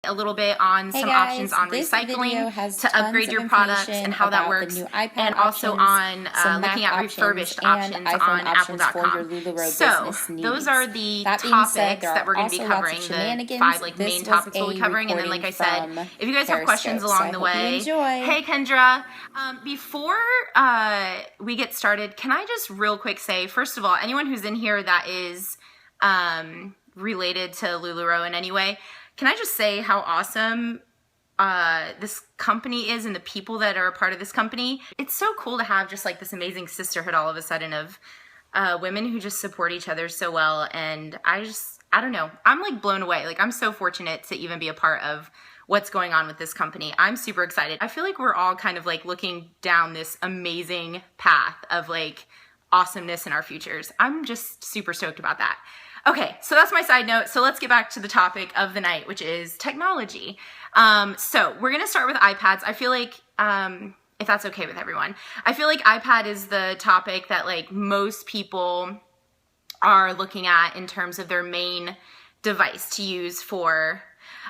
a little bit on some options on recycling to upgrade your products and how that works, and also on looking at refurbished options on Apple.com. So those are the topics that we're going to be covering, the 5 like main topics we'll be covering, and then like I said, if you guys have questions along the way, hey Kendra, before we get started, can I just real quick say, first of all, anyone who's in here that is related to LuLaRoe in any way, can I just say how awesome this company is and the people that are a part of this company? It's so cool to have just like this amazing sisterhood all of a sudden of women who just support each other so well. And I don't know, I'm like blown away. Like I'm so fortunate to even be a part of what's going on with this company. I'm super excited. I feel like we're all kind of like looking down this amazing path of like awesomeness in our futures. I'm just super stoked about that. Okay, so that's my side note. So let's get back to the topic of the night, which is technology. So we're gonna start with iPads. I feel like, if that's okay with everyone, I feel like iPad is the topic that like most people are looking at in terms of their main device to use for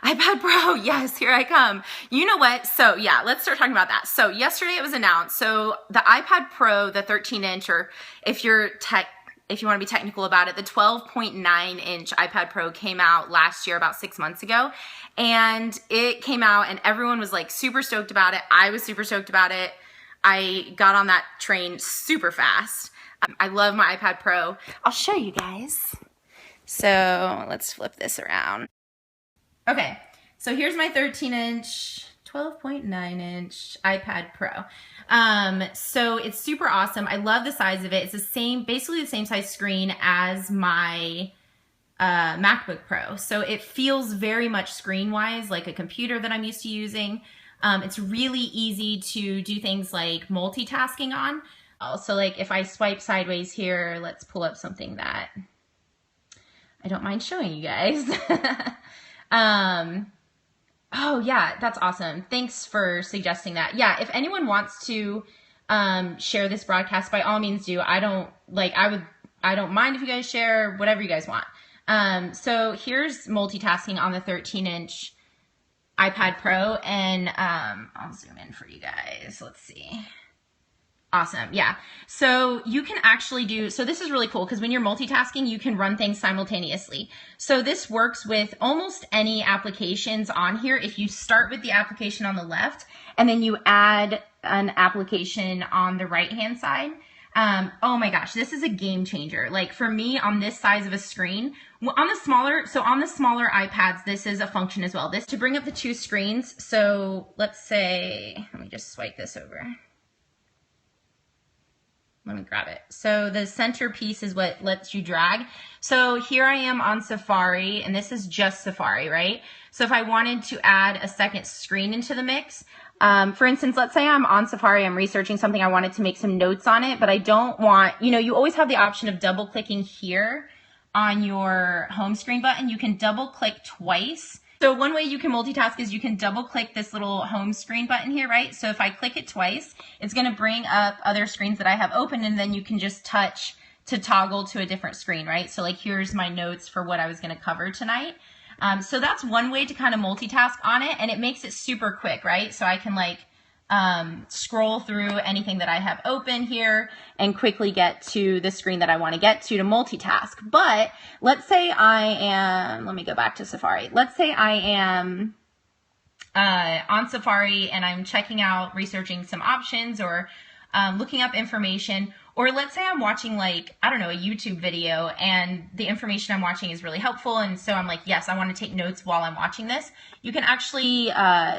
iPad Pro. Yes, here I come. You know what? So yeah, let's start talking about that. So yesterday it was announced. So the iPad Pro, the 13-inch, or if you want to be technical about it, the 12.9-inch iPad Pro came out last year, about 6 months ago. And it came out and everyone was like super stoked about it. I was super stoked about it. I got on that train super fast. I love my iPad Pro. I'll show you guys. So let's flip this around. Okay, so here's my 13-inch, 12.9-inch iPad Pro. So it's super awesome. I love the size of it. It's basically the same size screen as my MacBook Pro. So it feels very much screen-wise like a computer that I'm used to using. It's really easy to do things like multitasking on. Also, like if I swipe sideways here, let's pull up something that I don't mind showing you guys. Oh yeah, that's awesome. Thanks for suggesting that. Yeah, if anyone wants to share this broadcast, by all means do. I don't mind if you guys share whatever you guys want. So here's multitasking on the 13-inch iPad Pro, and I'll zoom in for you guys. Let's see. Awesome. Yeah. So you can actually so this is really cool because when you're multitasking, you can run things simultaneously. So this works with almost any applications on here. If you start with the application on the left and then you add an application on the right-hand side, oh my gosh, this is a game changer. Like for me on this size of a screen, on the smaller iPads, this is a function as well. This to bring up the two screens. So let's say, let me just swipe this over. Let me grab it. So the center piece is what lets you drag. So here I am on Safari, and this is just Safari, right? So if I wanted to add a second screen into the mix, for instance, let's say I'm on Safari, I'm researching something, I wanted to make some notes on it, but I don't want, you always have the option of double clicking here on your home screen button. You can double click twice. So one way you can multitask is you can double click this little home screen button here, right? So if I click it twice, it's going to bring up other screens that I have open, and then you can just touch to toggle to a different screen, right? So like here's my notes for what I was going to cover tonight. So that's one way to kind of multitask on it, and it makes it super quick, right? So I can like scroll through anything that I have open here and quickly get to the screen that I want to get to multitask. But let's say let me go back to Safari. Let's say I am on Safari and I'm checking out, researching some options or looking up information. Or let's say I'm watching like, I don't know, a YouTube video and the information I'm watching is really helpful. And so I'm like, yes, I want to take notes while I'm watching this. You can actually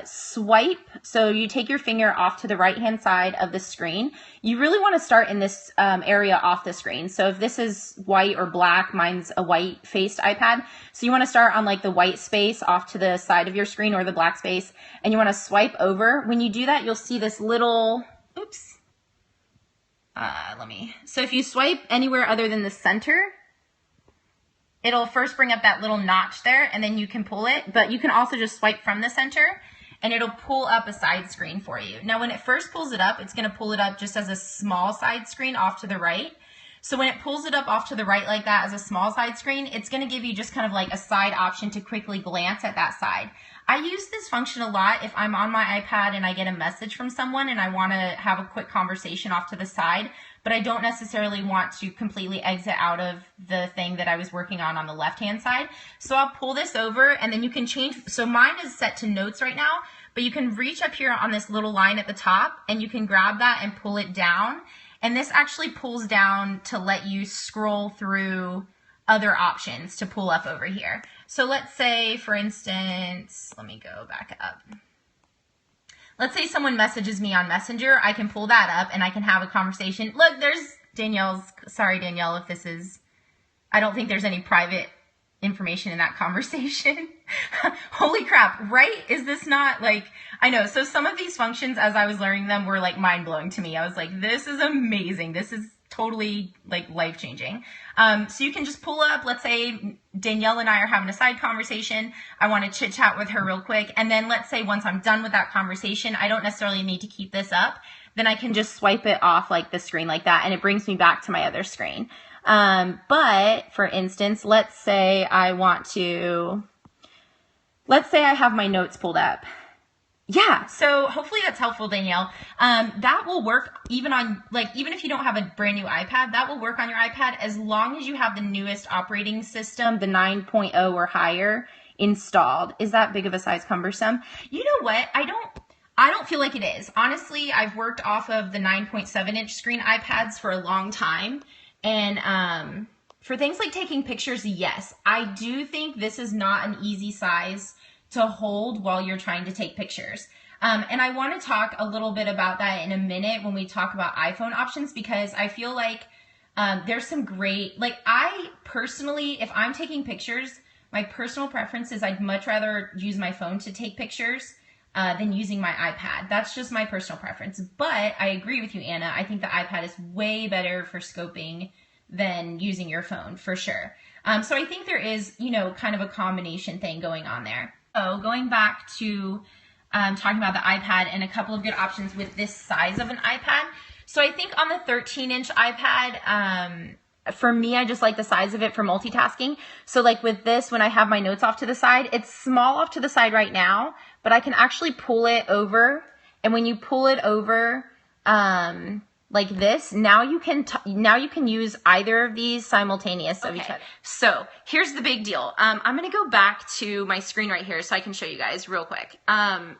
swipe. So you take your finger off to the right-hand side of the screen. You really want to start in this area off the screen. So if this is white or black, mine's a white-faced iPad. So you want to start on like the white space off to the side of your screen or the black space. And you want to swipe over. When you do that, you'll see this little, oops. So if you swipe anywhere other than the center, it'll first bring up that little notch there and then you can pull it, but you can also just swipe from the center and it'll pull up a side screen for you. Now, when it first pulls it up, it's going to pull it up just as a small side screen off to the right. So when it pulls it up off to the right like that as a small side screen, it's going to give you just kind of like a side option to quickly glance at that side. I use this function a lot if I'm on my iPad and I get a message from someone and I want to have a quick conversation off to the side, but I don't necessarily want to completely exit out of the thing that I was working on the left-hand side. So I'll pull this over, and then you can change. So mine is set to notes right now, but you can reach up here on this little line at the top and you can grab that and pull it down. And this actually pulls down to let you scroll through other options to pull up over here. So let's say, for instance, let me go back up. Let's say someone messages me on Messenger. I can pull that up and I can have a conversation. Look, there's Danielle's. Sorry, Danielle, if this is, I don't think there's any private information in that conversation. Holy crap, right? Is this not like, I know. So some of these functions, as I was learning them, were like mind blowing to me. I was like, this is amazing. This is totally like life changing. So you can just pull up, let's say Danielle and I are having a side conversation. I want to chit chat with her real quick. And then let's say once I'm done with that conversation, I don't necessarily need to keep this up. Then I can just swipe it off like the screen like that. And it brings me back to my other screen. But for instance, let's say I have my notes pulled up. Yeah, so hopefully that's helpful, Danielle. That will work even on, like, even if you don't have a brand new iPad, that will work on your iPad as long as you have the newest operating system, the 9.0 or higher, installed. Is that big of a size cumbersome? You know what? I don't feel like it is. Honestly, I've worked off of the 9.7-inch screen iPads for a long time. And for things like taking pictures, yes, I do think this is not an easy size to hold while you're trying to take pictures. And I want to talk a little bit about that in a minute when we talk about iPhone options, because I feel like there's some great, like I personally, if I'm taking pictures, my personal preference is I'd much rather use my phone to take pictures than using my iPad. That's just my personal preference. But I agree with you, Anna. I think the iPad is way better for scoping than using your phone for sure. So I think there is, you know, kind of a combination thing going on there. So going back to talking about the iPad and a couple of good options with this size of an iPad. So I think on the 13-inch iPad, for me, I just like the size of it for multitasking. So like with this, when I have my notes off to the side, it's small off to the side right now, but I can actually pull it over. And when you pull it over, like this, now you can use either of these simultaneous of each other. So here's the big deal. I'm going to go back to my screen right here so I can show you guys real quick.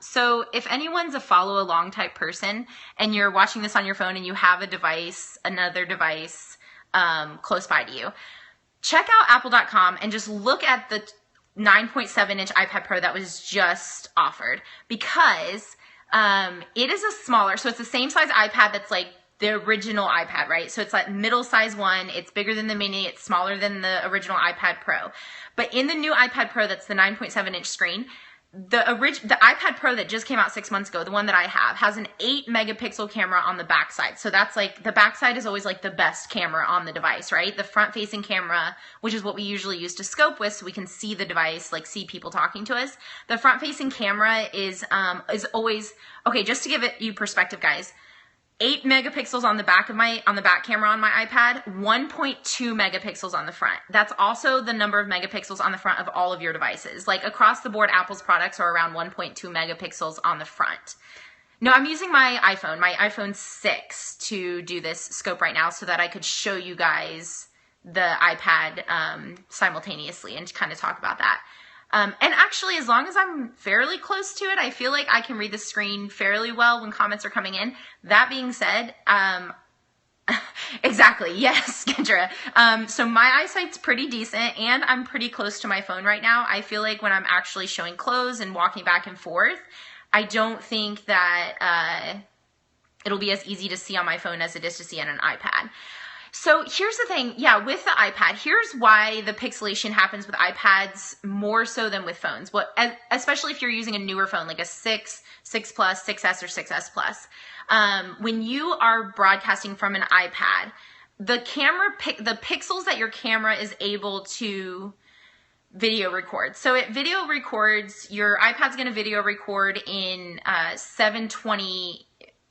So if anyone's a follow along type person and you're watching this on your phone and you have a device, another device close by to you, check out apple.com and just look at the 9.7-inch iPad Pro that was just offered, because it is a smaller, so it's the same size iPad that's like the original iPad, right? So it's like middle size one, it's bigger than the mini, it's smaller than the original iPad Pro. But in the new iPad Pro, that's the 9.7-inch screen, the iPad Pro that just came out 6 months ago, the one that I have, has an 8-megapixel camera on the backside. So that's like, the backside is always like the best camera on the device, right? The front-facing camera, which is what we usually use to scope with so we can see the device, like see people talking to us. The front-facing camera is always, okay, just to give you perspective, guys, 8 megapixels on the back camera on my iPad, 1.2 megapixels on the front. That's also the number of megapixels on the front of all of your devices. Like across the board, Apple's products are around 1.2 megapixels on the front. No, I'm using my iPhone 6 to do this scope right now so that I could show you guys the iPad simultaneously and kind of talk about that. And actually, as long as I'm fairly close to it, I feel like I can read the screen fairly well when comments are coming in. That being said, exactly, yes, Kendra. So my eyesight's pretty decent, and I'm pretty close to my phone right now. I feel like when I'm actually showing clothes and walking back and forth, I don't think that it'll be as easy to see on my phone as it is to see on an iPad. So here's the thing, yeah, with the iPad, here's why the pixelation happens with iPads more so than with phones. Especially if you're using a newer phone, like a 6, 6 Plus, 6S, or 6S Plus. When you are broadcasting from an iPad, the pixels that your camera is able to video record. So it video records, your iPad's going to video record in 720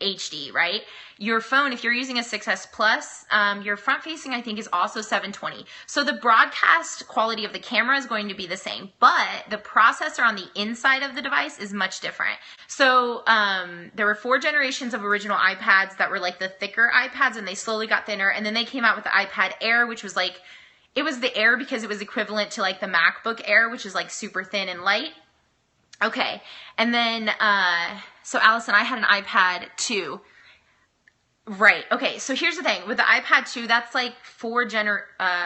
HD, right? Your phone, if you're using a 6S Plus, your front facing, I think, is also 720. So the broadcast quality of the camera is going to be the same, but the processor on the inside of the device is much different. So there were 4 generations of original iPads that were like the thicker iPads, and they slowly got thinner. And then they came out with the iPad Air, which was like, it was the Air because it was equivalent to like the MacBook Air, which is like super thin and light. Okay, and then, so Allison, I had an iPad 2. Right, okay, so here's the thing. With the iPad 2, that's like 4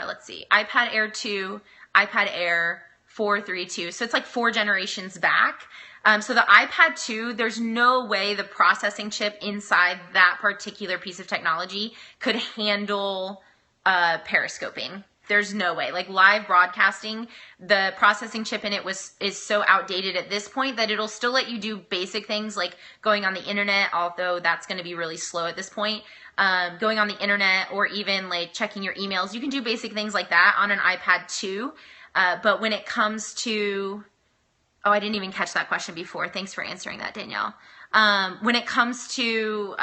let's see, iPad Air 2, iPad Air 4, 3, 2. So it's like 4 generations back. So the iPad 2, there's no way the processing chip inside that particular piece of technology could handle periscoping. There's no way. Like live broadcasting, the processing chip in it is so outdated at this point that it'll still let you do basic things like going on the internet, although that's going to be really slow at this point. Going on the internet or even like checking your emails. You can do basic things like that on an iPad 2. But when it comes to, oh, I didn't even catch that question before. Thanks for answering that, Danielle. When it comes to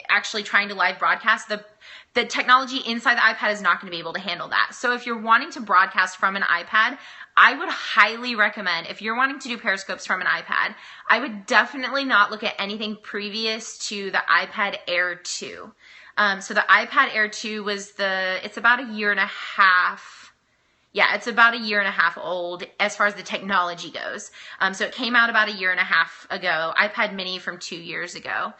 actually trying to live broadcast, the technology inside the iPad is not going to be able to handle that. So if you're wanting to broadcast from an iPad, I would highly recommend, if you're wanting to do periscopes from an iPad, I would definitely not look at anything previous to the iPad Air 2. So the iPad Air 2 was it's about a year and a half. Yeah, it's about a year and a half old as far as the technology goes. So it came out about a year and a half ago. iPad mini from 2 years ago.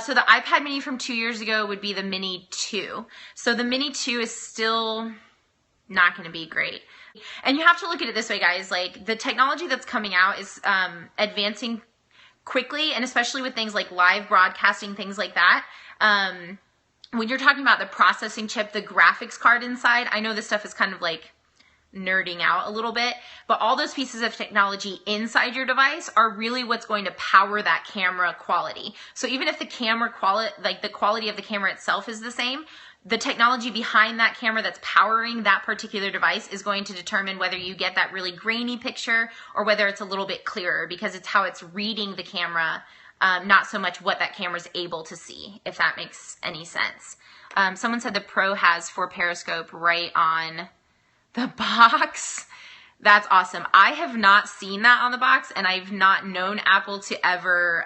So the iPad mini from 2 years ago would be the Mini 2. So the Mini 2 is still not going to be great. And you have to look at it this way, guys. Like the technology that's coming out is advancing quickly, and especially with things like live broadcasting, things like that. When you're talking about the processing chip, the graphics card inside, I know this stuff is kind of like nerding out a little bit, but all those pieces of technology inside your device are really what's going to power that camera quality. So even if the camera quality, like the quality of the camera itself is the same, the technology behind that camera that's powering that particular device is going to determine whether you get that really grainy picture or whether it's a little bit clearer, because it's how it's reading the camera, not so much what that camera's able to see, if that makes any sense. Someone said the Pro has for periscope right on the box. That's awesome. I have not seen that on the box, and I've not known Apple to ever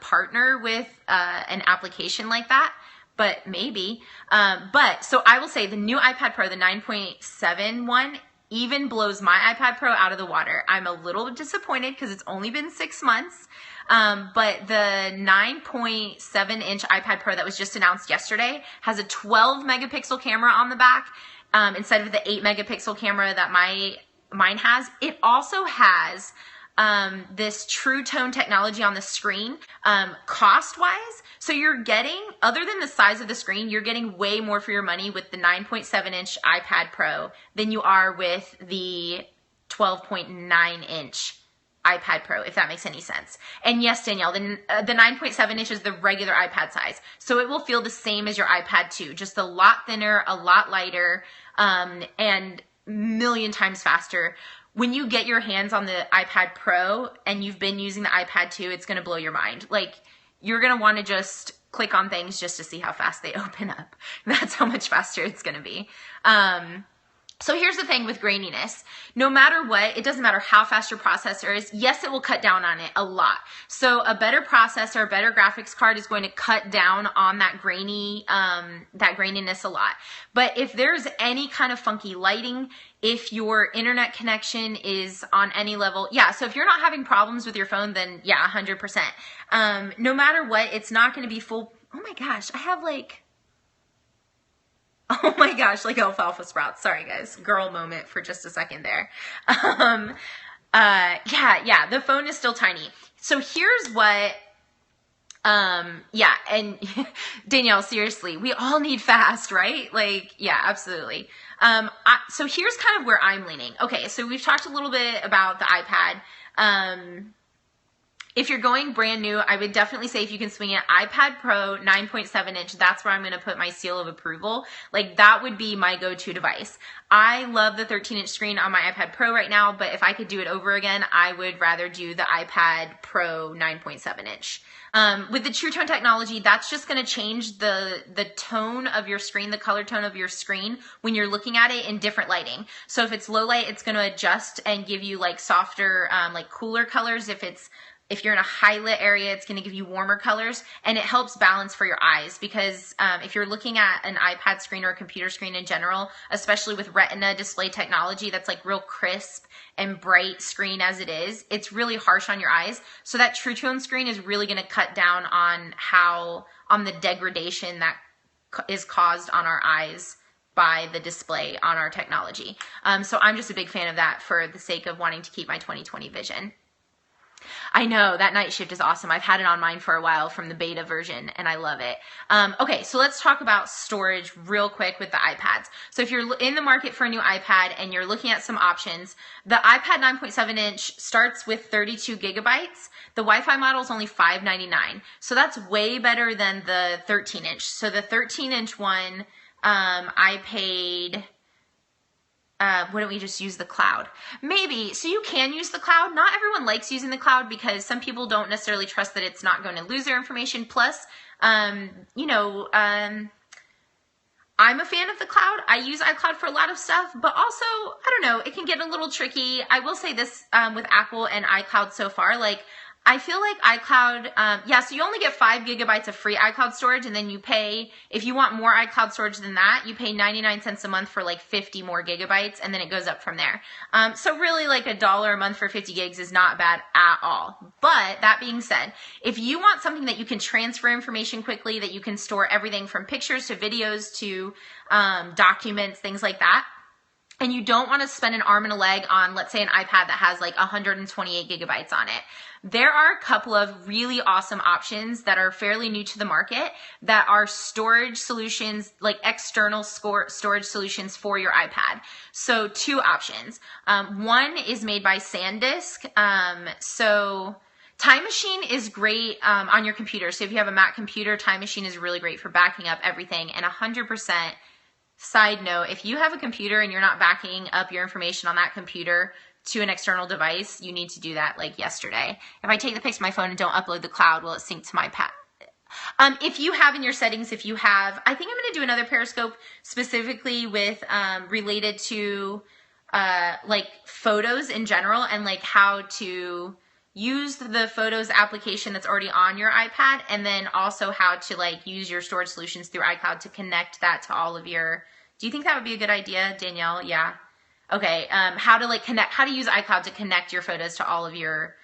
partner with an application like that, but maybe. But so I will say the new iPad Pro, the 9.7 one, even blows my iPad Pro out of the water. I'm a little disappointed because it's only been 6 months. But the 9.7 inch iPad Pro that was just announced yesterday has a 12 megapixel camera on the back, instead of the 8 megapixel camera that mine has. It also has, this True Tone technology on the screen, cost-wise. So you're getting, other than the size of the screen, you're getting way more for your money with the 9.7 inch iPad Pro than you are with the 12.9 inch iPad Pro, if that makes any sense. And yes, Danielle, the 9.7 inch is the regular iPad size. So it will feel the same as your iPad 2, just a lot thinner, a lot lighter, and a million times faster. When you get your hands on the iPad Pro and you've been using the iPad 2, it's going to blow your mind. Like, you're going to want to just click on things just to see how fast they open up. That's how much faster it's going to be. So here's the thing with graininess. No matter what, it doesn't matter how fast your processor is. Yes, it will cut down on it a lot. So a better processor, a better graphics card is going to cut down on that graininess a lot. But if there's any kind of funky lighting, if your internet connection is on any level, yeah, so if you're not having problems with your phone, then yeah, 100%. No matter what, it's not going to be full. Oh my gosh, I have like, oh my gosh, like alfalfa sprouts. Sorry guys, girl moment for just a second there. Yeah, the phone is still tiny. So here's what, yeah, and Danielle, seriously, we all need fast, right? Like, yeah, absolutely. So here's kind of where I'm leaning. Okay, so we've talked a little bit about the iPad. If you're going brand new, I would definitely say if you can swing it, iPad Pro 9.7 inch, that's where I'm going to put my seal of approval. Like that would be my go-to device. I love the 13-inch screen on my iPad Pro right now, but if I could do it over again, I would rather do the iPad Pro 9.7 inch. With the True Tone technology, that's just going to change the tone of your screen, the color tone of your screen when you're looking at it in different lighting. So if it's low light, it's going to adjust and give you like softer, like cooler colors. If you're in a high lit area, it's going to give you warmer colors, and it helps balance for your eyes because if you're looking at an iPad screen or a computer screen in general, especially with Retina display technology that's like real crisp and bright screen as it is, it's really harsh on your eyes. So that True Tone screen is really going to cut down on the degradation that is caused on our eyes by the display on our technology. So I'm just a big fan of that for the sake of wanting to keep my 20/20 vision. I know, that night shift is awesome. I've had it on mine for a while from the beta version, and I love it. Okay, so let's talk about storage real quick with the iPads. So if you're in the market for a new iPad and you're looking at some options, the iPad 9.7 inch starts with 32 gigabytes. The Wi-Fi model is only $599. So that's way better than the 13 inch. So the 13 inch one, I paid... why don't we just use the cloud? Maybe. So you can use the cloud. Not everyone likes using the cloud because some people don't necessarily trust that it's not going to lose their information. Plus, I'm a fan of the cloud. I use iCloud for a lot of stuff, but also, I don't know, it can get a little tricky. I will say this with Apple and iCloud so far, like, I feel like iCloud, so you only get 5 gigabytes of free iCloud storage, and then you pay, if you want more iCloud storage than that, you pay 99 cents a month for like 50 more gigabytes, and then it goes up from there. So really like $1 a month for 50 gigs is not bad at all. But that being said, if you want something that you can transfer information quickly, that you can store everything from pictures to videos to documents, things like that, and you don't want to spend an arm and a leg on, let's say, an iPad that has like 128 gigabytes on it, there are a couple of really awesome options that are fairly new to the market that are storage solutions, like external storage solutions for your iPad. So 2 options. One is made by SanDisk. So Time Machine is great on your computer. So if you have a Mac computer, Time Machine is really great for backing up everything. And 100%, side note, if you have a computer and you're not backing up your information on that computer to an external device, you need to do that like yesterday. If I take the pics of my phone and don't upload the cloud, will it sync to my pad? If you have in your settings, I think I'm going to do another Periscope specifically with related to like photos in general and like how to use the Photos application that's already on your iPad, and then also how to like use your storage solutions through iCloud to connect that to all of your, do you think that would be a good idea, Danielle? Yeah. Okay. How to use iCloud to connect your photos to all of your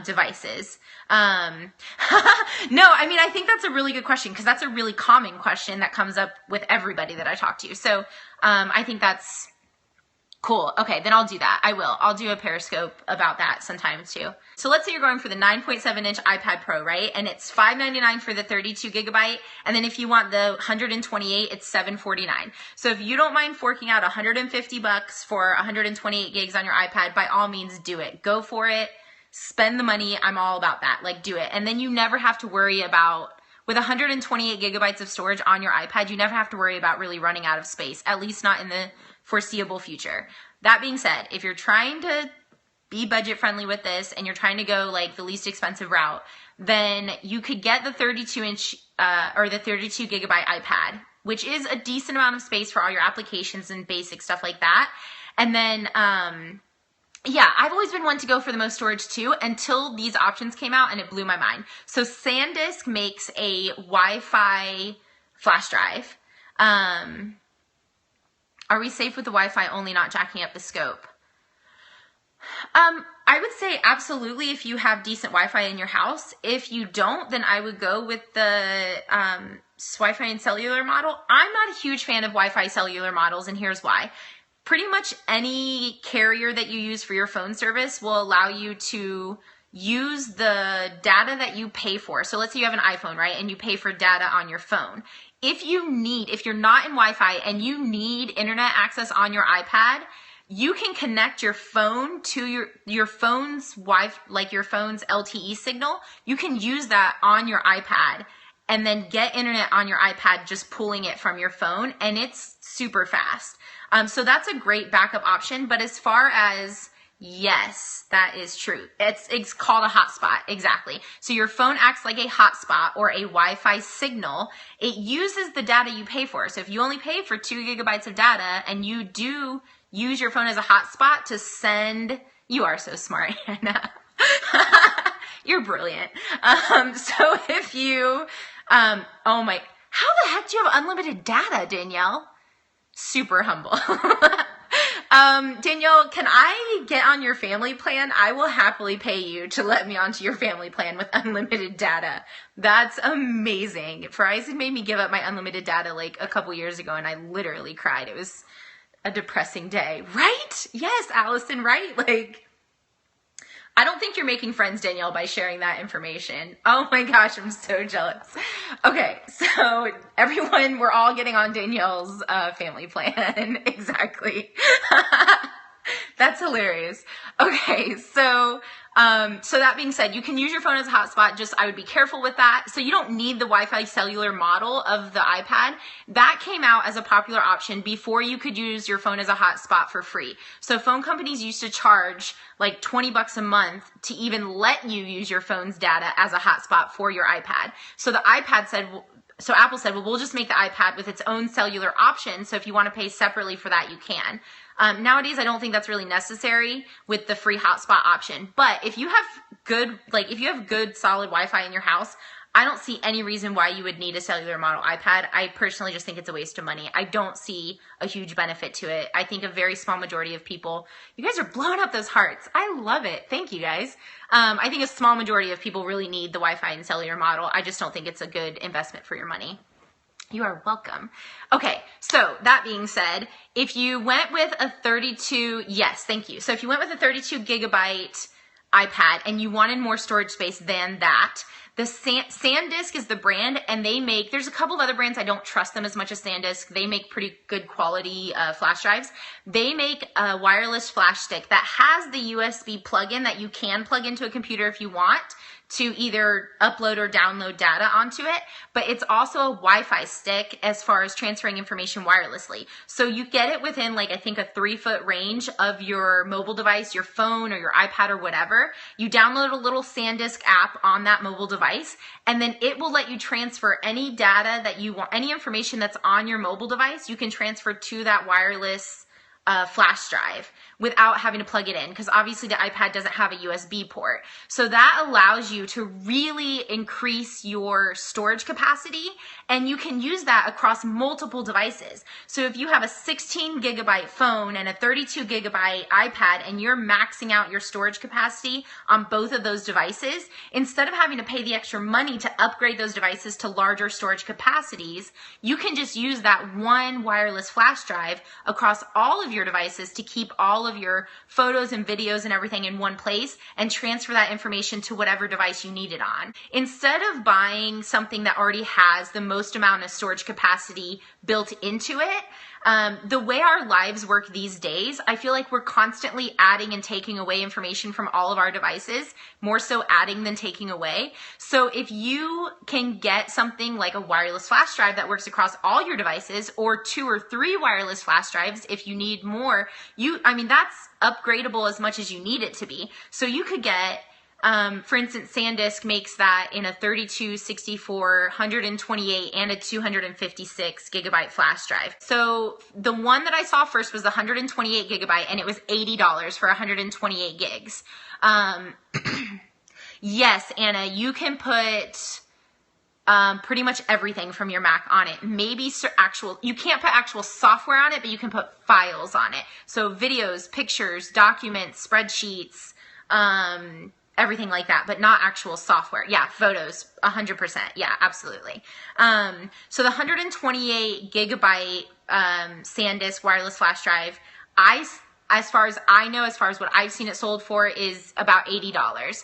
devices. No, I mean, I think that's a really good question because that's a really common question that comes up with everybody that I talk to. So I think that's cool. Okay, then I'll do that. I'll do a Periscope about that sometime too. So let's say you're going for the 9.7 inch iPad Pro, right? And it's $599 for the 32 gigabyte. And then if you want the 128, it's $749. So if you don't mind forking out $150 for 128 gigs on your iPad, by all means do it. Go for it. Spend the money. I'm all about that. Like, do it. And then you never have to worry about, with 128 gigabytes of storage on your iPad, you never have to worry about really running out of space, at least not in the foreseeable future. That being said, if you're trying to be budget friendly with this and you're trying to go like the least expensive route, then you could get the 32 inch or the 32 gigabyte iPad, which is a decent amount of space for all your applications and basic stuff like that. And then, yeah, I've always been one to go for the most storage too until these options came out and it blew my mind. So SanDisk makes a Wi-Fi flash drive. Are we safe with the Wi-Fi only not jacking up the scope? I would say absolutely if you have decent Wi-Fi in your house. If you don't, then I would go with the Wi-Fi and cellular model. I'm not a huge fan of Wi-Fi cellular models, and here's why. Pretty much any carrier that you use for your phone service will allow you to use the data that you pay for. So let's say you have an iPhone, right? And you pay for data on your phone. If you're not in Wi-Fi and you need internet access on your iPad, you can connect your phone to your phone's Wi-Fi, like your phone's LTE signal. You can use that on your iPad and then get internet on your iPad just pulling it from your phone, and it's super fast. So that's a great backup option. But as far as, yes, that is true. It's called a hotspot, exactly. So your phone acts like a hotspot or a Wi-Fi signal. It uses the data you pay for. So if you only pay for 2 gigabytes of data and you do use your phone as a hotspot to send, you are so smart, Hannah. You're brilliant. So if you, oh my, how the heck do you have unlimited data, Danielle? Super humble. Danielle, can I get on your family plan? I will happily pay you to let me onto your family plan with unlimited data. That's amazing. Verizon made me give up my unlimited data like a couple years ago, and I literally cried. It was a depressing day, right? Yes, Allison, right? Like, I don't think you're making friends, Danielle, by sharing that information. Oh my gosh, I'm so jealous. Okay, so everyone, we're all getting on Danielle's family plan. Exactly. That's hilarious. Okay, so that being said, you can use your phone as a hotspot. Just, I would be careful with that. So you don't need the Wi-Fi cellular model of the iPad. That came out as a popular option before you could use your phone as a hotspot for free. So phone companies used to charge like $20 a month to even let you use your phone's data as a hotspot for your iPad. So the iPad said, so Apple said, well, we'll just make the iPad with its own cellular option. So if you want to pay separately for that, you can. Nowadays, I don't think that's really necessary with the free hotspot option. But if you have good solid Wi-Fi in your house, I don't see any reason why you would need a cellular model iPad. I personally just think it's a waste of money. I don't see a huge benefit to it. I think a very small majority of people, you guys are blowing up those hearts. I love it. Thank you guys. I think a small majority of people really need the Wi-Fi and cellular model. I just don't think it's a good investment for your money. You are welcome. Okay, so that being said, if you went with a 32, yes, thank you. So if you went with a 32 gigabyte iPad and you wanted more storage space than that, the SanDisk is the brand, and they make, there's a couple of other brands, I don't trust them as much as SanDisk. They make pretty good quality flash drives. They make a wireless flash stick that has the USB plug-in that you can plug into a computer if you want to either upload or download data onto it, but it's also a Wi-Fi stick as far as transferring information wirelessly. So you get it within, like, I think a 3-foot range of your mobile device, your phone or your iPad or whatever. You download a little SanDisk app on that mobile device, and then it will let you transfer any data that you want, any information that's on your mobile device, you can transfer to that wireless flash drive without having to plug it in, because obviously the iPad doesn't have a USB port. So that allows you to really increase your storage capacity, and you can use that across multiple devices. So if you have a 16 gigabyte phone and a 32 gigabyte iPad and you're maxing out your storage capacity on both of those devices, instead of having to pay the extra money to upgrade those devices to larger storage capacities, you can just use that one wireless flash drive across all of your devices to keep all of your photos and videos and everything in one place and transfer that information to whatever device you need it on. Instead of buying something that already has the most amount of storage capacity built into it, the way our lives work these days, I feel like we're constantly adding and taking away information from all of our devices, more so adding than taking away. So if you can get something like a wireless flash drive that works across all your devices, or 2 or 3 wireless flash drives if you need more, that's upgradable as much as you need it to be. So you could get, for instance, SanDisk makes that in a 32, 64, 128, and a 256 gigabyte flash drive. So the one that I saw first was the 128 gigabyte, and it was $80 for 128 gigs. Yes, Anna, you can put pretty much everything from your Mac on it. Maybe you can't put actual software on it, but you can put files on it. So videos, pictures, documents, spreadsheets, everything like that, but not actual software. Yeah, photos, 100%. Yeah, absolutely. So the 128 gigabyte SanDisk wireless flash drive, as far as I know, as far as what I've seen it sold for, is about $80.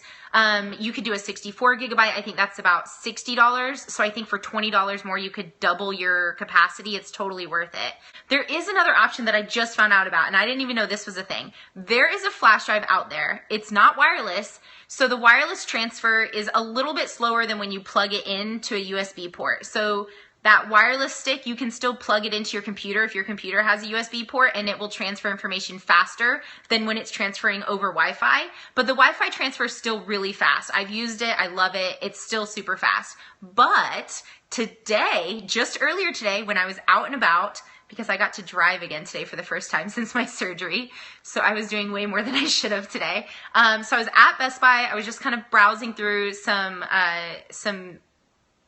You could do a 64 gigabyte. I think that's about $60. So I think for $20 more, you could double your capacity. It's totally worth it. There is another option that I just found out about, and I didn't even know this was a thing. There is a flash drive out there. It's not wireless. So the wireless transfer is a little bit slower than when you plug it into a USB port. So that wireless stick, you can still plug it into your computer if your computer has a USB port, and it will transfer information faster than when it's transferring over Wi-Fi. But the Wi-Fi transfer is still really fast. I've used it. I love it. It's still super fast. But today, just earlier today, when I was out and about, because I got to drive again today for the first time since my surgery, so I was doing way more than I should have today. So I was at Best Buy. I was just kind of browsing through some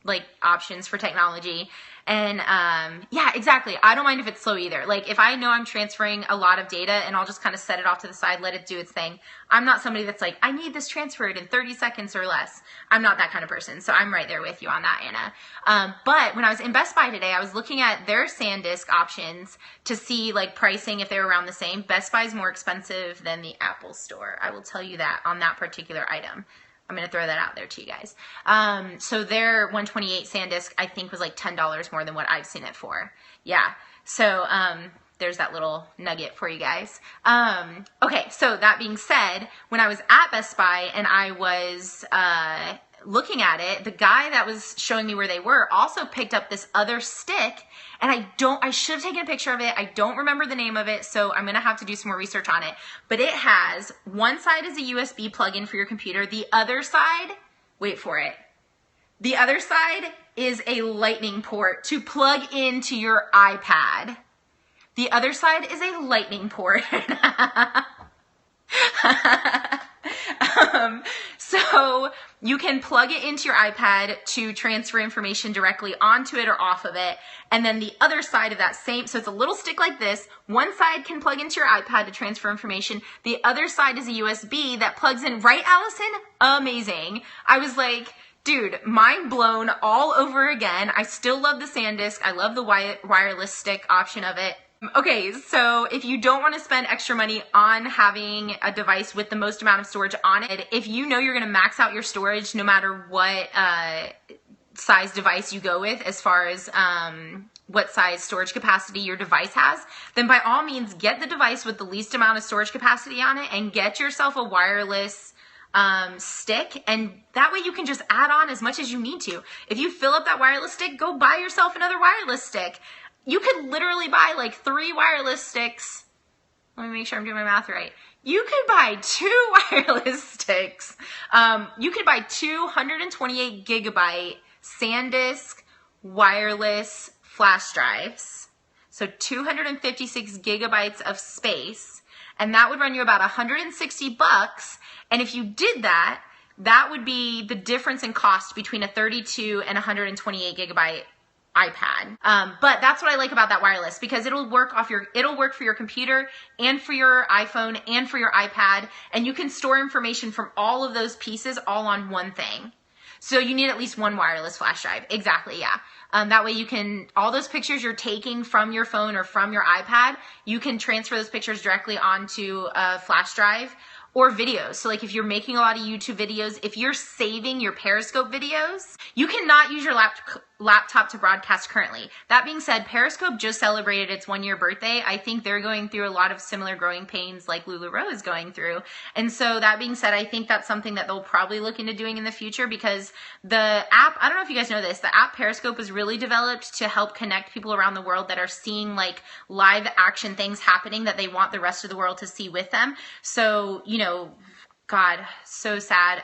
like options for technology. And yeah, exactly. I don't mind if it's slow either. Like if I know I'm transferring a lot of data and I'll just kind of set it off to the side, let it do its thing. I'm not somebody that's like, I need this transferred in 30 seconds or less. I'm not that kind of person. So I'm right there with you on that, Anna. But when I was in Best Buy today, I was looking at their SanDisk options to see like pricing, if they were around the same. Best Buy is more expensive than the Apple store. I will tell you that on that particular item. I'm going to throw that out there to you guys. So their 128 SanDisk, I think, was like $10 more than what I've seen it for. Yeah. So there's that little nugget for you guys. Okay. So that being said, when I was at Best Buy and I was looking at it, the guy that was showing me where they were also picked up this other stick, and I should have taken a picture of it. I don't remember the name of it, so I'm going to have to do some more research on it. But it has, one side is a USB plug-in for your computer. The other side, wait for it. The other side is a lightning port to plug into your iPad. The other side is a lightning port. So you can plug it into your iPad to transfer information directly onto it or off of it. And then the other side of that same, so it's a little stick like this. One side can plug into your iPad to transfer information. The other side is a USB that plugs in, right, Allison? Amazing. I was like, dude, mind blown all over again. I still love the SanDisk. I love the wireless stick option of it. Okay, so if you don't want to spend extra money on having a device with the most amount of storage on it, if you know you're going to max out your storage no matter what size device you go with, as far as what size storage capacity your device has, then by all means get the device with the least amount of storage capacity on it and get yourself a wireless stick, and that way you can just add on as much as you need to. If you fill up that wireless stick, go buy yourself another wireless stick. You could literally buy like 3 wireless sticks. Let me make sure I'm doing my math right. You could buy 2 wireless sticks. You could buy 228 gigabyte SanDisk wireless flash drives. So 256 gigabytes of space. And that would run you about $160. And if you did that, that would be the difference in cost between a 32 and 128 gigabyte iPad. But that's what I like about that wireless, because it'll work for your computer and for your iPhone and for your iPad, and you can store information from all of those pieces all on one thing. So you need at least one wireless flash drive. Exactly, yeah. That way you can, all those pictures you're taking from your phone or from your iPad, you can transfer those pictures directly onto a flash drive. Or videos. So like if you're making a lot of YouTube videos, if you're saving your Periscope videos, you cannot use your laptop to broadcast currently. That being said, Periscope just celebrated its 1-year birthday. I think they're going through a lot of similar growing pains like LuLaRoe is going through. And so that being said, I think that's something that they'll probably look into doing in the future, because the app, I don't know if you guys know this, the app Periscope was really developed to help connect people around the world that are seeing like live action things happening that they want the rest of the world to see with them. So, you know, God, so sad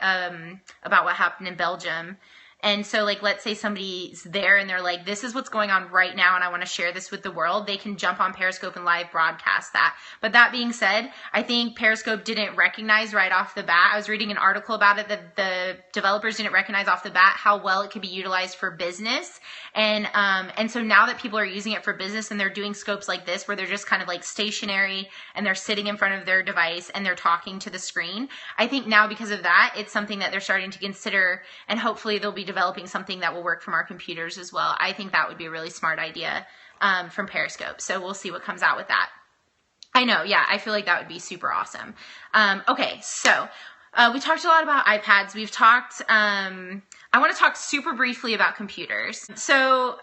about what happened in Belgium. And so like, let's say somebody's there and they're like, this is what's going on right now and I want to share this with the world. They can jump on Periscope and live broadcast that. But that being said, I think Periscope didn't recognize right off the bat. I was reading an article about it that the developers didn't recognize off the bat how well it could be utilized for business. And so now that people are using it for business and they're doing scopes like this where they're just kind of like stationary and they're sitting in front of their device and they're talking to the screen, I think now because of that, it's something that they're starting to consider, and hopefully they'll be developing something that will work from our computers as well. I think that would be a really smart idea from Periscope. So we'll see what comes out with that. I know, yeah, I feel like that would be super awesome. Okay, so we talked a lot about iPads. We've talked, I want to talk super briefly about computers. So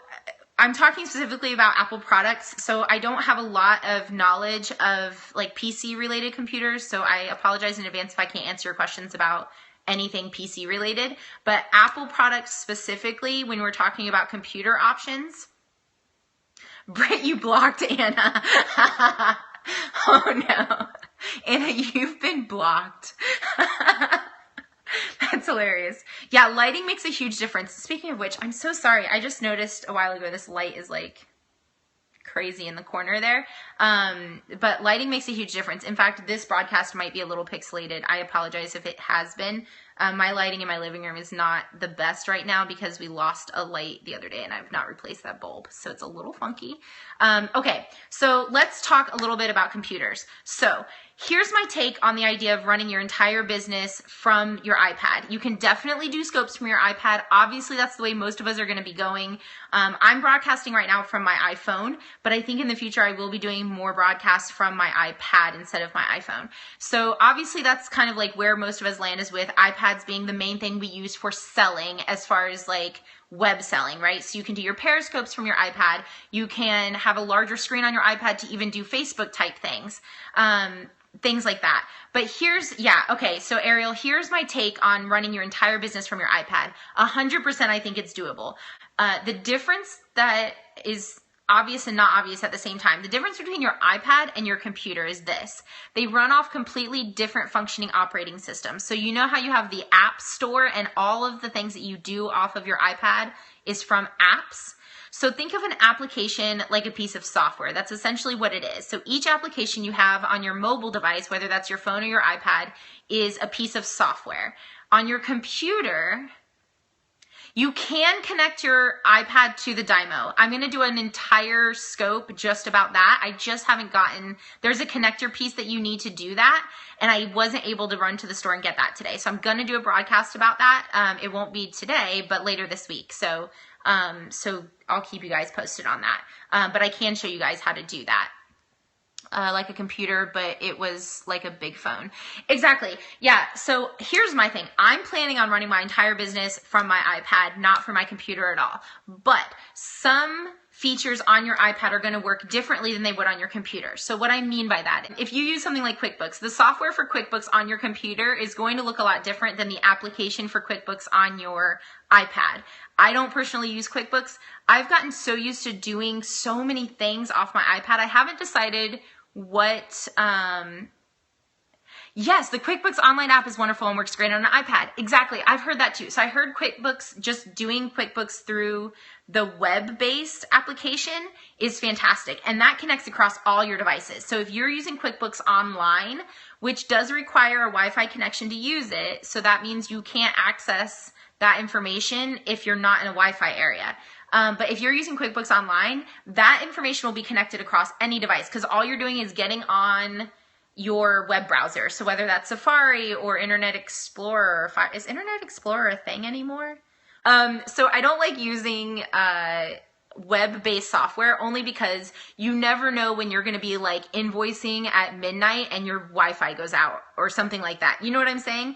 I'm talking specifically about Apple products, so I don't have a lot of knowledge of like PC related computers, so I apologize in advance if I can't answer your questions about anything PC related, but Apple products specifically, when we're talking about computer options. Britt, you blocked Anna. Oh no. Anna, you've been blocked. That's hilarious. Yeah, lighting makes a huge difference. Speaking of which, I'm so sorry. I just noticed a while ago this light is like crazy in the corner there. But lighting makes a huge difference. In fact, this broadcast might be a little pixelated. I apologize if it has been. My lighting in my living room is not the best right now because we lost a light the other day and I've not replaced that bulb. So it's a little funky. Okay, so let's talk a little bit about computers. So here's my take on the idea of running your entire business from your iPad. You can definitely do scopes from your iPad. Obviously, that's the way most of us are going to be going. I'm broadcasting right now from my iPhone, but I think in the future I will be doing more broadcasts from my iPad instead of my iPhone. So obviously that's kind of like where most of us land, is with iPads being the main thing we use for selling as far as like web selling, right? So you can do your periscopes from your iPad. You can have a larger screen on your iPad to even do Facebook type things. Things like that. But here's, yeah, okay, so Ariel, here's my take on running your entire business from your iPad. 100% I think it's doable. The difference that is obvious and not obvious at the same time, the difference between your iPad and your computer is this. They run off completely different functioning operating systems. So you know how you have the App Store and all of the things that you do off of your iPad is from apps? So think of an application like a piece of software. That's essentially what it is. So each application you have on your mobile device, whether that's your phone or your iPad, is a piece of software. On your computer, you can connect your iPad to the Dymo. I'm going to do an entire scope just about that. I just haven't gotten, there's a connector piece that you need to do that, and I wasn't able to run to the store and get that today. So I'm going to do a broadcast about that. It won't be today, but later this week. So I'll keep you guys posted on that. But I can show you guys how to do that. Like a computer, but it was like a big phone. Exactly. Yeah. So here's my thing. I'm planning on running my entire business from my iPad, not from my computer at all. But some features on your iPad are going to work differently than they would on your computer. So what I mean by that, if you use something like QuickBooks, the software for QuickBooks on your computer is going to look a lot different than the application for QuickBooks on your iPad. I don't personally use QuickBooks. I've gotten so used to doing so many things off my iPad. I haven't decided what, yes, the QuickBooks online app is wonderful and works great on an iPad. Exactly. I've heard that too. So I heard QuickBooks, just doing QuickBooks through the web-based application is fantastic. And that connects across all your devices. So if you're using QuickBooks online, which does require a Wi-Fi connection to use it, so that means you can't access that information if you're not in a Wi-Fi area. But if you're using QuickBooks Online, that information will be connected across any device because all you're doing is getting on your web browser. So whether that's Safari or Internet Explorer, is Internet Explorer a thing anymore? So I don't like using web-based software only because you never know when you're going to be like invoicing at midnight and your Wi-Fi goes out or something like that. You know what I'm saying?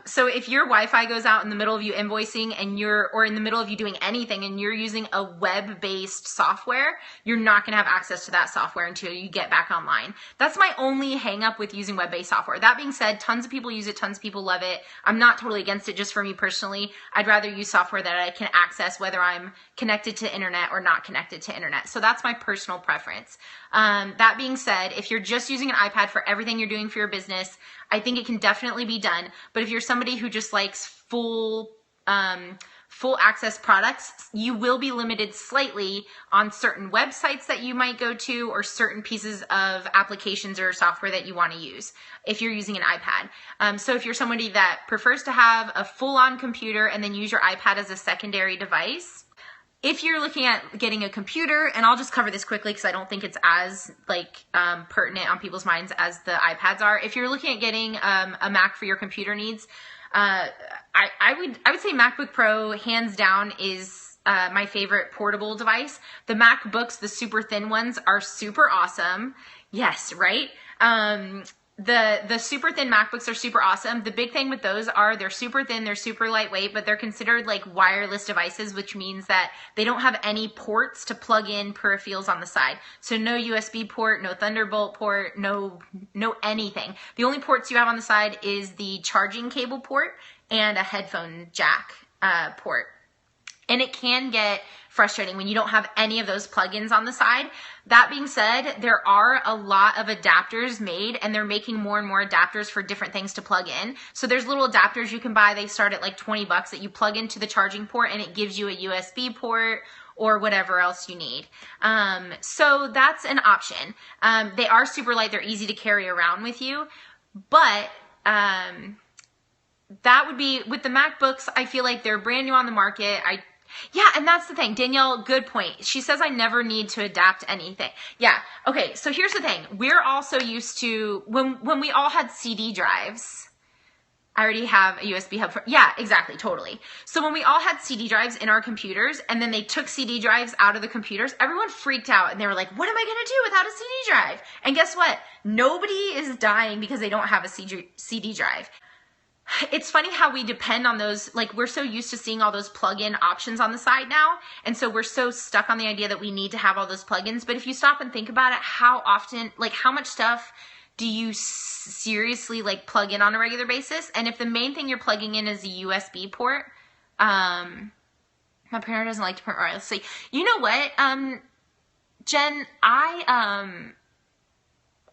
So if your Wi-Fi goes out in the middle of you invoicing and or in the middle of you doing anything and you're using a web-based software, you're not going to have access to that software until you get back online. That's my only hang up with using web-based software. That being said, tons of people use it, tons of people love it. I'm not totally against it. Just for me personally, I'd rather use software that I can access whether I'm connected to internet or not connected to internet. So that's my personal preference. That being said, if you're just using an iPad for everything you're doing for your business, I think it can definitely be done. But if you're somebody who just likes full access products, you will be limited slightly on certain websites that you might go to or certain pieces of applications or software that you want to use if you're using an iPad. So if you're somebody that prefers to have a full-on computer and then use your iPad as a secondary device, if you're looking at getting a computer, and I'll just cover this quickly because I don't think it's as pertinent on people's minds as the iPads are. If you're looking at getting a Mac for your computer needs, I would say MacBook Pro hands down is my favorite portable device. The MacBooks, the super thin ones, are super awesome. Yes, right? The super thin MacBooks are super awesome. The big thing with those are they're super thin, they're super lightweight, but they're considered like wireless devices, which means that they don't have any ports to plug in peripherals on the side. So no USB port, no Thunderbolt port, no anything. The only ports you have on the side is the charging cable port and a headphone jack port. And it can get frustrating when you don't have any of those plugins on the side. That being said, there are a lot of adapters made, and they're making more and more adapters for different things to plug in. So there's little adapters you can buy. They start at like 20 bucks that you plug into the charging port, and it gives you a USB port or whatever else you need. So that's an option. They are super light. They're easy to carry around with you. But that would be, with the MacBooks, I feel like they're brand new on the market. Yeah, and that's the thing. Danielle, good point. She says I never need to adapt anything. Yeah, okay, so here's the thing. We're also used to, when we all had CD drives, I already have a USB hub for, yeah, exactly, totally. So when we all had CD drives in our computers, and then they took CD drives out of the computers, everyone freaked out, and they were like, what am I gonna do without a CD drive? And guess what? Nobody is dying because they don't have a CD drive. It's funny how we depend on those, like we're so used to seeing all those plug-in options on the side now, and so we're so stuck on the idea that we need to have all those plugins. But if you stop and think about it, how often, like how much stuff do you seriously like plug in on a regular basis? And if the main thing you're plugging in is a USB port, my printer doesn't like to print wirelessly. You know what, Jen,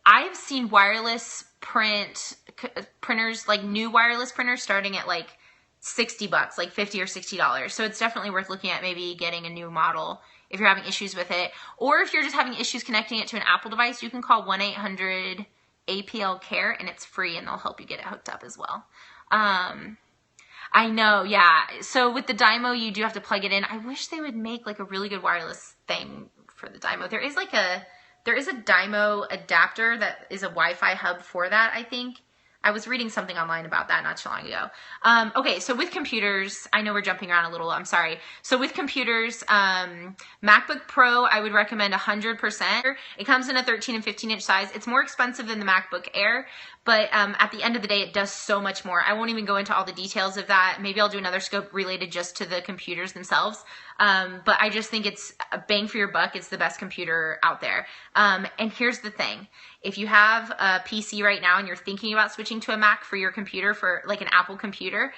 I've seen wireless printers, like new wireless printers, starting at like 60 bucks, like $50 or $60. So it's definitely worth looking at maybe getting a new model if you're having issues with it. Or if you're just having issues connecting it to an Apple device, you can call 1-800-APL-CARE, and it's free, and they'll help you get it hooked up as well. I know, yeah. So with the Dymo, you do have to plug it in. I wish they would make like a really good wireless thing for the Dymo. There is a Dymo adapter that is a Wi-Fi hub for that, I think. I was reading something online about that not too long ago. Okay, so with computers, I know we're jumping around a little, I'm sorry. So with computers, MacBook Pro, I would recommend 100%. It comes in a 13 and 15 inch size. It's more expensive than the MacBook Air, but at the end of the day, it does so much more. I won't even go into all the details of that. Maybe I'll do another scope related just to the computers themselves. But I just think it's a bang for your buck. It's the best computer out there. And here's the thing. If you have a PC right now and you're thinking about switching to a Mac for your computer, for like an Apple computer,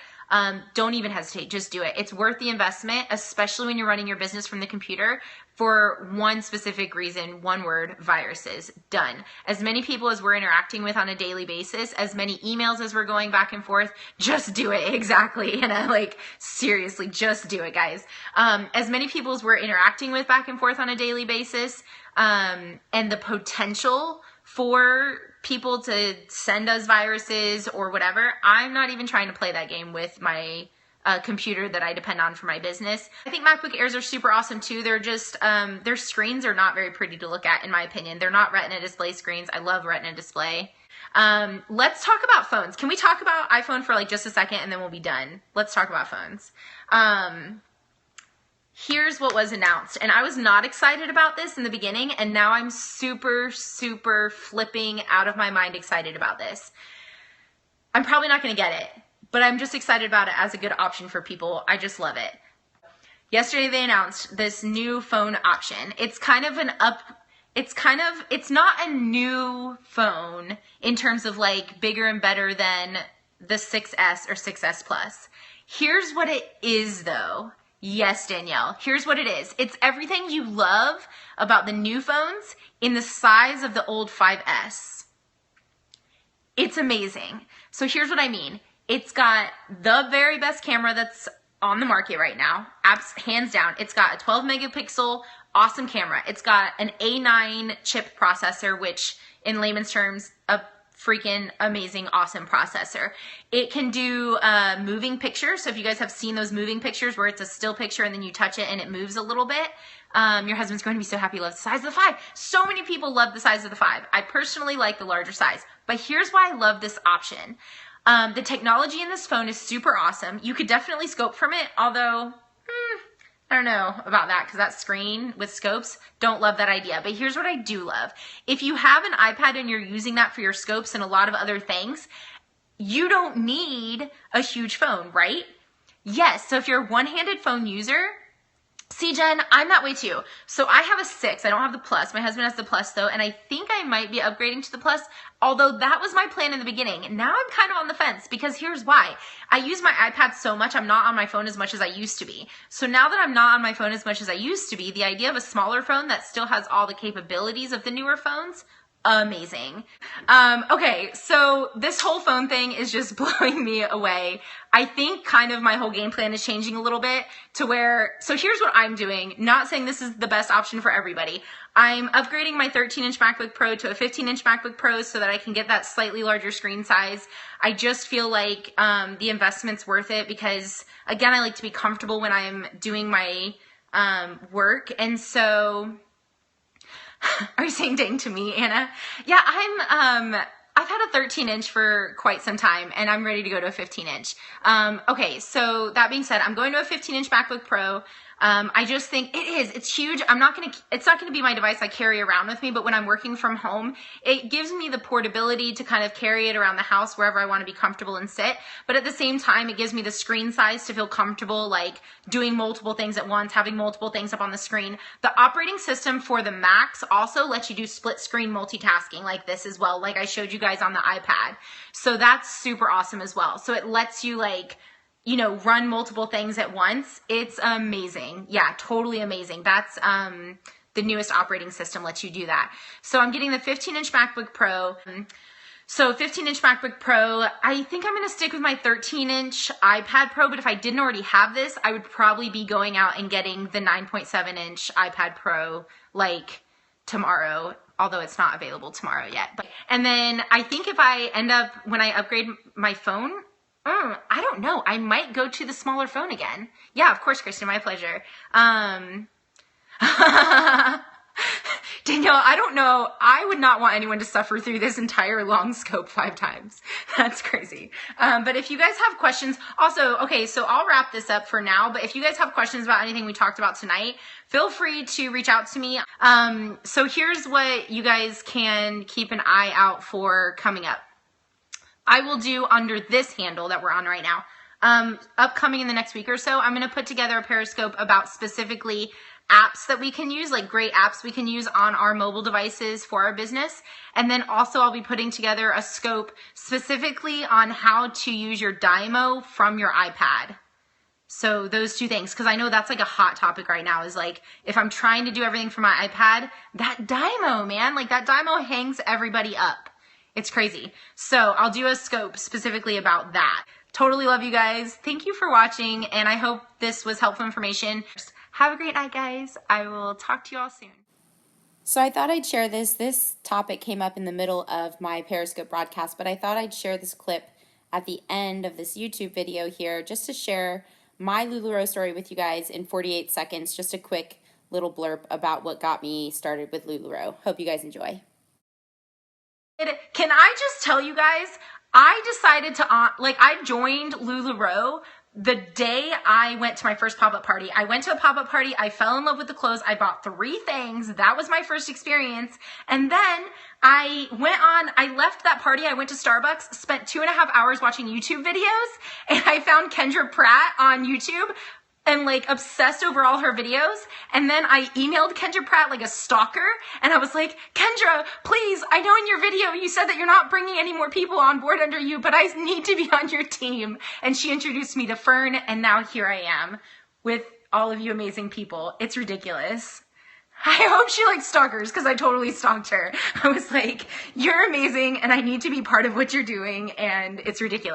don't even hesitate. Just do it. It's worth the investment, especially when you're running your business from the computer, for one specific reason, one word: viruses. Done. As many people as we're interacting with on a daily basis, as many emails as we're going back and forth, just do it. Exactly. And like, seriously, just do it, guys. As many people as we're interacting with back and forth on a daily basis, and the potential for people to send us viruses or whatever, I'm not even trying to play that game with my computer that I depend on for my business. I think MacBook Airs are super awesome too. They're just, their screens are not very pretty to look at, in my opinion. They're not Retina display screens. I love Retina display. Let's talk about phones. Can we talk about iPhone for like just a second, and then we'll be done? Let's talk about phones. Here's what was announced, and I was not excited about this in the beginning, and now I'm super, super flipping out of my mind excited about this. I'm probably not going to get it, but I'm just excited about it as a good option for people. I just love it. Yesterday they announced this new phone option. It's kind of it's not a new phone in terms of like bigger and better than the 6S or 6S Plus. Here's what it is though. Yes, Danielle, here's what it is. It's everything you love about the new phones in the size of the old 5S. It's amazing. So here's what I mean. It's got the very best camera that's on the market right now, hands down. It's got a 12 megapixel, awesome camera. It's got an A9 chip processor, which in layman's terms, a freaking amazing, awesome processor. It can do moving pictures. So if you guys have seen those moving pictures where it's a still picture and then you touch it and it moves a little bit, your husband's going to be so happy he loves the size of the 5. So many people love the size of the 5. I personally like the larger size, but here's why I love this option. The technology in this phone is super awesome. You could definitely scope from it, although I don't know about that because that screen with scopes, don't love that idea. But here's what I do love. If you have an iPad and you're using that for your scopes and a lot of other things, you don't need a huge phone, right? Yes, so if you're a one-handed phone user, see, Jen, I'm that way too. So I have a 6. I don't have the Plus. My husband has the Plus though, and I think I might be upgrading to the Plus, although that was my plan in the beginning. Now I'm kind of on the fence because here's why. I use my iPad so much, I'm not on my phone as much as I used to be. So now that I'm not on my phone as much as I used to be, the idea of a smaller phone that still has all the capabilities of the newer phones, amazing. Okay, so this whole phone thing is just blowing me away. I think kind of my whole game plan is changing a little bit to where, so here's what I'm doing. Not saying this is the best option for everybody. I'm upgrading my 13-inch MacBook Pro to a 15-inch MacBook Pro so that I can get that slightly larger screen size. I just feel like the investment's worth it because, again, I like to be comfortable when I'm doing my work. And so, are you saying dang to me, Anna? Yeah, I've had a 13-inch for quite some time, and I'm ready to go to a 15-inch. Okay, so that being said, I'm going to a 15-inch MacBook Pro. I just think it's huge. It's not gonna be my device I carry around with me, but when I'm working from home, it gives me the portability to kind of carry it around the house wherever I want to be comfortable and sit. But at the same time, it gives me the screen size to feel comfortable, like doing multiple things at once, having multiple things up on the screen. The operating system for the Macs also lets you do split screen multitasking like this as well, like I showed you guys on the iPad. So that's super awesome as well. So it lets you run multiple things at once. It's amazing. Yeah, totally amazing. That's the newest operating system lets you do that. So I'm getting the 15-inch MacBook Pro. So 15-inch MacBook Pro, I think I'm gonna stick with my 13-inch iPad Pro, but if I didn't already have this, I would probably be going out and getting the 9.7-inch iPad Pro like tomorrow, although it's not available tomorrow yet. And then I think if I end up, when I upgrade my phone, I don't know. I might go to the smaller phone again. Yeah, of course, Kristen, my pleasure. Danielle, I don't know. I would not want anyone to suffer through this entire long scope 5 times. That's crazy. But if you guys have questions, also, okay, so I'll wrap this up for now, but if you guys have questions about anything we talked about tonight, feel free to reach out to me. So here's what you guys can keep an eye out for coming up. I will do under this handle that we're on right now. Upcoming in the next week or so, I'm going to put together a Periscope about specifically apps that we can use, like great apps we can use on our mobile devices for our business. And then also I'll be putting together a scope specifically on how to use your Dymo from your iPad. So those 2 things, because I know that's like a hot topic right now, is like, if I'm trying to do everything from my iPad, that Dymo, man, like that Dymo hangs everybody up. It's crazy. So I'll do a scope specifically about that. Totally love you guys. Thank you for watching, and I hope this was helpful information. Have a great night, guys. I will talk to you all soon. So I thought I'd share this. This topic came up in the middle of my Periscope broadcast, but I thought I'd share this clip at the end of this YouTube video here just to share my LuLaRoe story with you guys in 48 seconds. Just a quick little blurb about what got me started with LuLaRoe. Hope you guys enjoy. Can I just tell you guys, I decided to, I joined LuLaRoe the day I went to my first pop-up party. I went to a pop-up party, I fell in love with the clothes, I bought 3 things, that was my first experience, and then I left that party, I went to Starbucks, spent 2.5 hours watching YouTube videos, and I found Kendra Pratt on YouTube, and obsessed over all her videos. And then I emailed Kendra Pratt like a stalker, and I was like, Kendra, please, I know in your video you said that you're not bringing any more people on board under you, but I need to be on your team. And she introduced me to Fern, and now here I am with all of you amazing people. It's ridiculous. I hope she likes stalkers, because I totally stalked her. I was like, you're amazing, and I need to be part of what you're doing, and it's ridiculous.